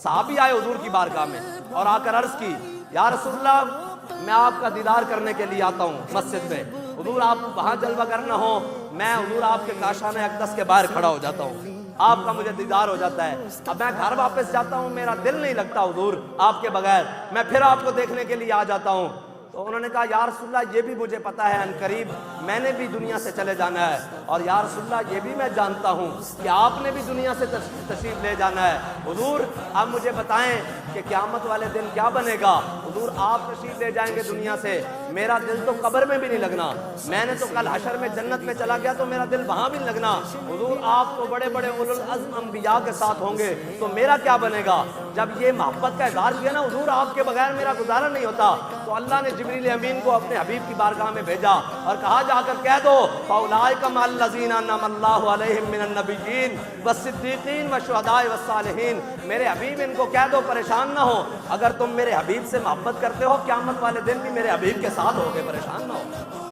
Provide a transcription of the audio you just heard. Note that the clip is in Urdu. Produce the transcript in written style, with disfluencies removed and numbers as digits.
صحابی آئے حضور کی بارگاہ میں اور آ کر عرض کی یا رسول اللہ میں آپ کا دیدار کرنے کے لیے آتا ہوں مسجد میں، حضور آپ وہاں جلوہ گر نہ ہو، میں حضور آپ کے کاشانہ اقدس کے باہر کھڑا ہو جاتا ہوں، آپ کا مجھے دیدار ہو جاتا ہے۔ اب میں گھر واپس جاتا ہوں، میرا دل نہیں لگتا حضور آپ کے بغیر، میں پھر آپ کو دیکھنے کے لیے آ جاتا ہوں۔ تو انہوں نے کہا یا رسول اللہ یہ بھی مجھے پتا ہے ان قریب میں نے بھی دنیا سے چلے جانا ہے، اور یا رسول اللہ یہ بھی میں جانتا ہوں کہ آپ نے بھی دنیا سے تشریف لے جانا ہے۔ حضور اب مجھے بتائیں کہ قیامت والے دن کیا بنے گا؟ حضور آپ تشریف لے جائیں گے دنیا سے، میرا دل تو قبر میں بھی نہیں لگنا، میں نے تو کل حشر میں جنت میں چلا گیا تو میرا دل وہاں بھی نہیں لگنا، حضور آپ تو بڑے بڑے اولو العزم انبیاء کے ساتھ ہوں گے تو میرا کیا بنے گا؟ جب یہ محبت کا اظہار کیا نا حضور آپ کے بغیر میرا گزارا نہیں ہوتا، تو اللہ نے جبریل امین کو اپنے حبیب کی بارگاہ میں بھیجا اور کہا جا کر کہہ دو فَأُولَٰئِکَ مَعَ الَّذِينَ أَنْعَمَ اللَّهُ عَلَيْهِم مِّنَ النَّبِيِّينَ وَالصِّدِّيقِينَ وَالشُّهَدَاءِ وَالصَّالِحِينَ۔ میرے حبیب ان کو کہہ دو پریشان نہ ہو، اگر تم میرے حبیب سے محبت کرتے ہو قیامت والے دن بھی میرے حبیب کے ساتھ ہوگے، پریشان نہ ہو۔